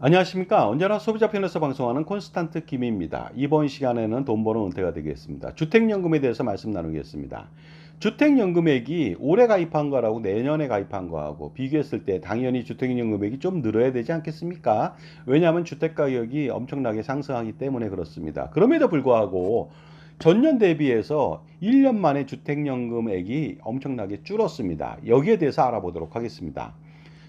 안녕하십니까. 언제나 소비자 편에서 방송하는 콘스탄트 김입니다. 이번 시간에는 돈 버는 은퇴가 되겠습니다. 주택연금에 대해서 말씀 나누겠습니다. 주택연금액이 올해 가입한 거라고 내년에 가입한 거하고 비교했을 때 당연히 주택연금액이 좀 늘어야 되지 않겠습니까? 왜냐하면 주택가격이 엄청나게 상승하기 때문에 그렇습니다. 그럼에도 불구하고 전년 대비해서 1년 만에 주택연금액이 엄청나게 줄었습니다. 여기에 대해서 알아보도록 하겠습니다.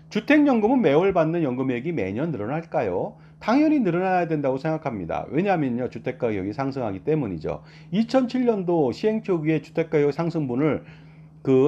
주택연금은 매월 받는 연금액이 매년 늘어날까요? 당연히 늘어나야 된다고 생각합니다. 왜냐하면요, 주택가격이 상승하기 때문이죠. 2007년도 시행 초기에 주택가격 상승분을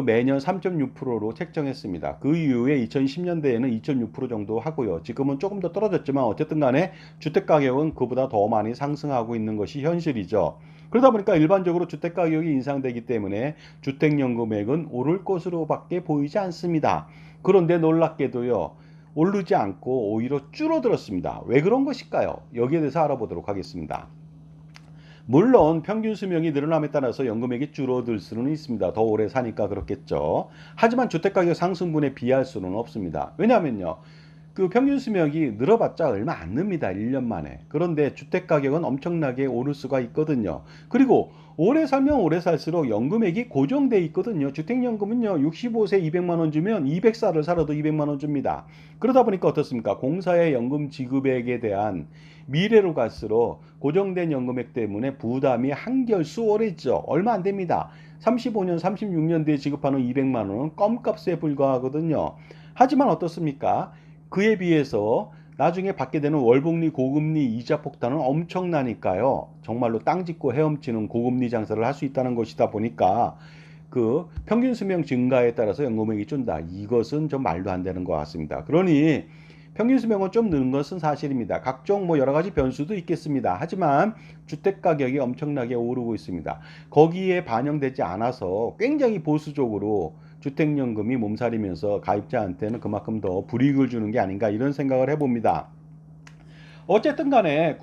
매년 3.6%로 책정했습니다. 그 이후에 2010년대에는 2.6% 정도 하고요. 지금은 조금 더 떨어졌지만 어쨌든 간에 주택가격은 그보다 더 많이 상승하고 있는 것이 현실이죠. 그러다 보니까 일반적으로 주택가격이 인상되기 때문에 주택연금액은 오를 것으로밖에 보이지 않습니다. 그런데 놀랍게도요, 오르지 않고 오히려 줄어들었습니다. 왜 그런 것일까요? 여기에 대해서 알아보도록 하겠습니다. 물론 평균 수명이 늘어남에 따라서 연금액이 줄어들 수는 있습니다. 더 오래 사니까 그렇겠죠. 하지만 주택가격 상승분에 비할 수는 없습니다. 왜냐하면요, 평균 수명이 늘어봤자 얼마 안 늡니다. 1년 만에. 그런데 주택 가격은 엄청나게 오를 수가 있거든요. 그리고 오래 살면 오래 살수록 연금액이 고정돼 있거든요. 주택연금은요, 65세 200만 원 주면 200살을 살아도 200만 원 줍니다. 그러다 보니까 어떻습니까? 공사의 연금 지급액에 대한 미래로 갈수록 고정된 연금액 때문에 부담이 한결 수월해지죠. 얼마 안 됩니다. 35년, 36년 뒤에 지급하는 200만 원은 껌값에 불과하거든요. 하지만 어떻습니까? 그에 비해서 나중에 받게 되는 월복리 고금리 이자 폭탄은 엄청나니까요. 정말로 땅 짓고 헤엄치는 고금리 장사를 할 수 있다는 것이다 보니까 평균 수명 증가에 따라서 연금액이 준다. 이것은 좀 말도 안 되는 것 같습니다. 그러니 평균 수명은 좀 는 것은 사실입니다. 각종 여러 가지 변수도 있겠습니다. 하지만 주택 가격이 엄청나게 오르고 있습니다. 거기에 반영되지 않아서 굉장히 보수적으로 주택연금이 몸살이면서 가입자한테는 그만큼 더 불이익을 주는 게 아닌가 이런 생각을 해봅니다. 어쨌든 간에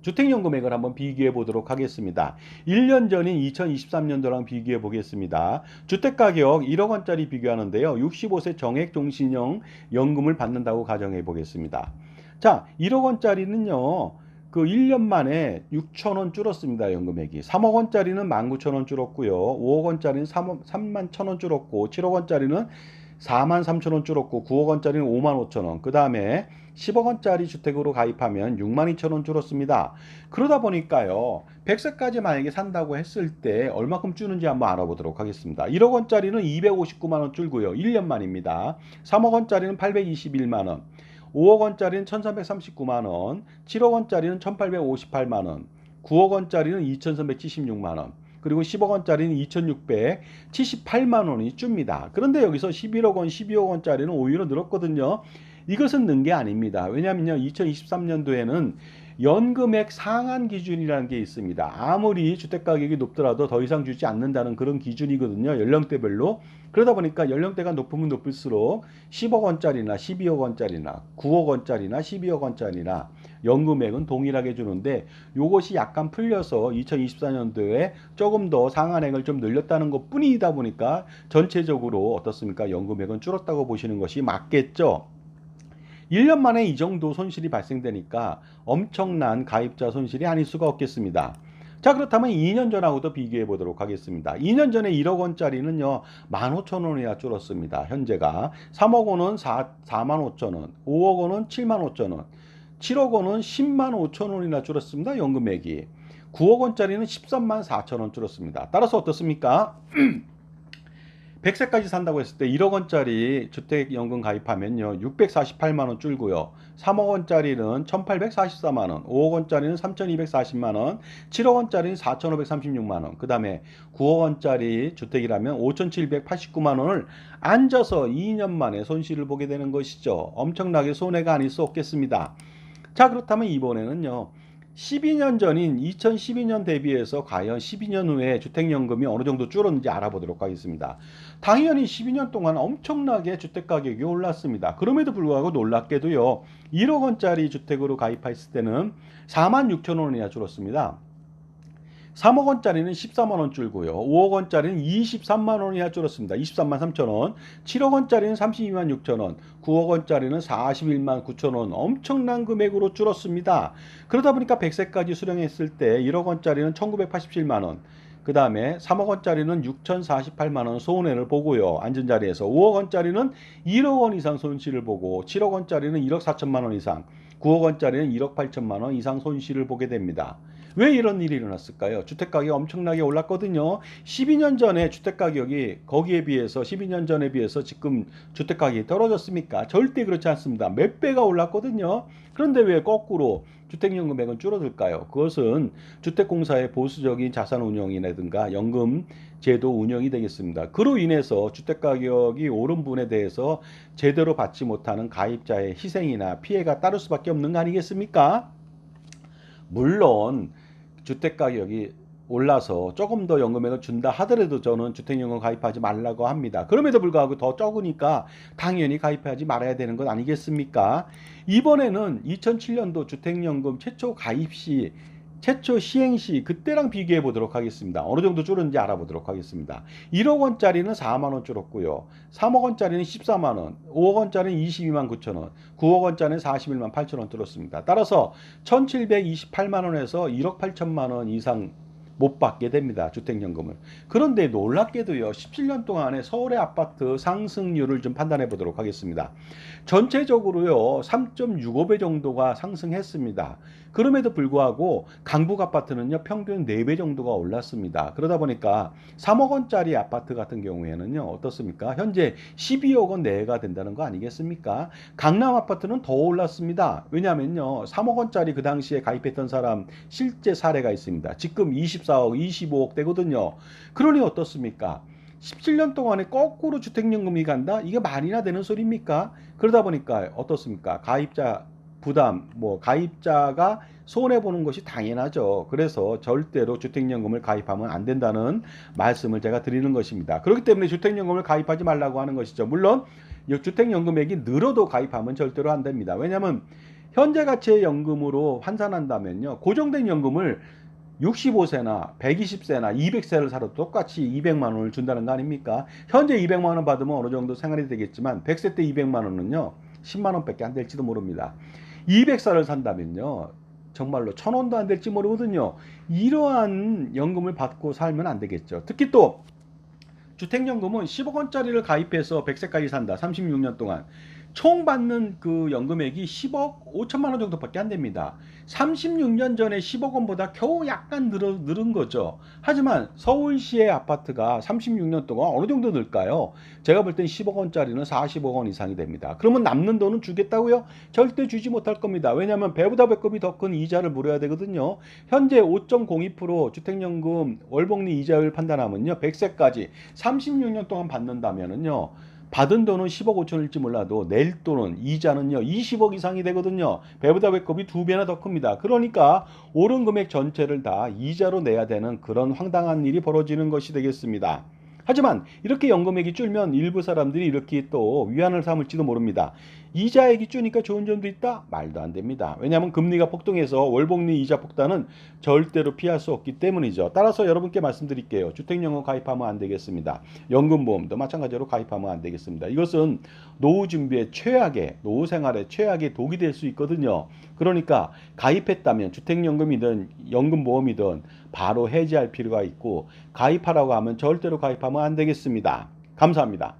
주택연금액을 한번 비교해 보도록 하겠습니다. 1년 전인 2023년도랑 비교해 보겠습니다. 주택가격 1억 원짜리 비교하는데요. 65세 정액종신형 연금을 받는다고 가정해 보겠습니다. 자, 1억 원짜리는요. 1년 만에 6천 원 줄었습니다. 연금액이. 3억 원짜리는 19,000원 줄었고요. 5억 원짜리는 3만 1,000원 줄었고 7억 원짜리는 4만 3천 원 줄었고 9억 원짜리는 5만 5천 원. 그 다음에 10억 원짜리 주택으로 가입하면 6만 2천 원 줄었습니다. 그러다 보니까요. 100세까지 만약에 산다고 했을 때 얼마큼 주는지 한번 알아보도록 하겠습니다. 1억 원짜리는 259만 원 줄고요. 1년 만입니다. 3억 원짜리는 821만 원. 5억 원짜리는 1339만 원. 7억 원짜리는 1858만 원. 9억 원짜리는 2376만 원. 그리고 10억 원짜리는 2678만 원이 줍니다. 그런데 여기서 11억 원, 12억 원짜리는 오히려 늘었거든요. 이것은 는 게 아닙니다. 왜냐하면요, 2023년도에는 연금액 상한 기준이라는 게 있습니다. 아무리 주택가격이 높더라도 더 이상 주지 않는다는 그런 기준이거든요. 연령대별로. 그러다 보니까 연령대가 높으면 높을수록 10억 원짜리나 12억 원짜리나 9억 원짜리나 12억 원짜리나 연금액은 동일하게 주는데 이것이 약간 풀려서 2024년도에 조금 더 상한액을 좀 늘렸다는 것 뿐이다 보니까 전체적으로 어떻습니까? 연금액은 줄었다고 보시는 것이 맞겠죠. 1년 만에 이 정도 손실이 발생되니까 엄청난 가입자 손실이 아닐 수가 없겠습니다. 자, 그렇다면 2년 전하고도 비교해 보도록 하겠습니다. 2년 전에 1억 원짜리는요, 15,000원이나 줄었습니다. 현재가. 3억 원은 4만 5천 원, 5억 원은 7만 5천 원, 7억 원은 10만 5천 원이나 줄었습니다. 연금액이. 9억 원짜리는 13만 4천 원 줄었습니다. 따라서 어떻습니까? 100세까지 산다고 했을 때 1억 원짜리 주택연금 가입하면요, 648만 원 줄고요. 3억 원짜리는 1844만 원, 5억 원짜리는 3240만 원, 7억 원짜리는 4536만 원, 그 다음에 9억 원짜리 주택이라면 5789만 원을 앉아서 2년 만에 손실을 보게 되는 것이죠. 엄청나게 손해가 아닐 수 없겠습니다. 자, 그렇다면 이번에는요, 12년 전인 2012년 대비해서 과연 12년 후에 주택연금이 어느 정도 줄었는지 알아보도록 하겠습니다. 당연히 12년 동안 엄청나게 주택가격이 올랐습니다. 그럼에도 불구하고 놀랍게도요, 1억 원짜리 주택으로 가입했을 때는 4만 6천 원이나 줄었습니다. 3억 원짜리는 14만 원 줄고요. 5억 원짜리는 23만 원이나 줄었습니다. 23만 3천 원. 7억 원짜리는 32만 6천 원. 9억 원짜리는 41만 9천 원. 엄청난 금액으로 줄었습니다. 그러다 보니까 100세까지 수령했을 때 1억 원짜리는 1987만 원. 그 다음에 3억 원짜리는 6,048만 원 손해를 보고요. 앉은 자리에서 5억 원짜리는 1억 원 이상 손실을 보고 7억 원짜리는 1억 4천만 원 이상, 9억 원짜리는 1억 8천만 원 이상 손실을 보게 됩니다. 왜 이런 일이 일어났을까요? 주택가격이 엄청나게 올랐거든요. 12년 전에 주택가격이 거기에 비해서 12년 전에 비해서 지금 주택가격이 떨어졌습니까? 절대 그렇지 않습니다. 몇 배가 올랐거든요. 그런데 왜 거꾸로 주택연금 금액은 줄어들까요? 그것은 주택공사의 보수적인 자산 운영이라든가 연금 제도 운영이 되겠습니다. 그로 인해서 주택가격이 오른 분에 대해서 제대로 받지 못하는 가입자의 희생이나 피해가 따를 수밖에 없는 거 아니겠습니까? 물론 주택가격이 올라서 조금 더 연금액을 준다 하더라도 저는 주택연금 가입하지 말라고 합니다. 그럼에도 불구하고 더 적으니까 당연히 가입하지 말아야 되는 것 아니겠습니까? 이번에는 2007년도 주택연금 최초 가입 시 최초 시행 시 그때랑 비교해 보도록 하겠습니다. 어느 정도 줄었는지 알아보도록 하겠습니다. 1억 원짜리는 4만 원 줄었고요. 3억 원짜리는 14만 원, 5억 원짜리는 22만 9천 원, 9억 원짜리는 41만 8천 원 줄었습니다. 따라서 1,728만 원에서 1억 8천만 원 이상 못 받게 됩니다. 주택연금을. 그런데 놀랍게도요. 17년 동안에 서울의 아파트 상승률을 좀 판단해 보도록 하겠습니다. 전체적으로요. 3.65배 정도가 상승했습니다. 그럼에도 불구하고 강북 아파트는요. 평균 4배 정도가 올랐습니다. 그러다 보니까 3억 원짜리 아파트 같은 경우에는요. 어떻습니까? 현재 12억 원 내외가 된다는 거 아니겠습니까? 강남 아파트는 더 올랐습니다. 왜냐하면요. 3억 원짜리 그 당시에 가입했던 사람 실제 사례가 있습니다. 지금 24억, 25억 되거든요. 그러니 어떻습니까? 17년 동안에 거꾸로 주택연금이 간다? 이게 말이나 되는 소리입니까? 그러다 보니까 어떻습니까? 가입자 부담, 가입자가 손해보는 것이 당연하죠. 그래서 절대로 주택연금을 가입하면 안 된다는 말씀을 제가 드리는 것입니다. 그렇기 때문에 주택연금을 가입하지 말라고 하는 것이죠. 물론 주택연금액이 늘어도 가입하면 절대로 안 됩니다. 왜냐하면 현재 가치의 연금으로 환산한다면요. 고정된 연금을 65세나 120세나 200세를 살아도 똑같이 200만 원을 준다는 거 아닙니까? 현재 200만 원 받으면 어느 정도 생활이 되겠지만 100세 때 200만 원은요. 10만 원밖에 안 될지도 모릅니다. 200살을 산다면요. 정말로 1,000원도 안 될지 모르거든요. 이러한 연금을 받고 살면 안 되겠죠. 특히 또 주택연금은 10억 원짜리를 가입해서 100세까지 산다. 36년 동안. 총 받는 그 연금액이 10억 5천만 원 정도밖에 안 됩니다. 36년 전에 10억 원보다 겨우 약간 늘은 거죠. 하지만 서울시의 아파트가 36년 동안 어느 정도 늘까요? 제가 볼 땐 10억 원짜리는 40억 원 이상이 됩니다. 그러면 남는 돈은 주겠다고요? 절대 주지 못할 겁니다. 왜냐하면 배보다 배꼽이 더 큰 이자를 물어야 되거든요. 현재 5.02% 주택연금 월복리 이자율 판단하면요. 100세까지 36년 동안 받는다면은요. 받은 돈은 10억 5천일지 몰라도 낼 돈은 이자는요 20억 이상이 되거든요. 배보다 배꼽이 2배나 더 큽니다. 그러니까 오른 금액 전체를 다 이자로 내야 되는 그런 황당한 일이 벌어지는 것이 되겠습니다. 하지만 이렇게 연금액이 줄면 일부 사람들이 이렇게 또 위안을 삼을지도 모릅니다. 이자액이 주니까 좋은 점도 있다? 말도 안 됩니다. 왜냐하면 금리가 폭등해서 월복리 이자 폭탄은 절대로 피할 수 없기 때문이죠. 따라서 여러분께 말씀드릴게요. 주택연금 가입하면 안 되겠습니다. 연금보험도 마찬가지로 가입하면 안 되겠습니다. 이것은 노후 준비의 최악의, 노후 생활의 최악의 독이 될 수 있거든요. 그러니까 가입했다면 주택연금이든 연금보험이든 바로 해지할 필요가 있고 가입하라고 하면 절대로 가입하면 안 되겠습니다. 감사합니다.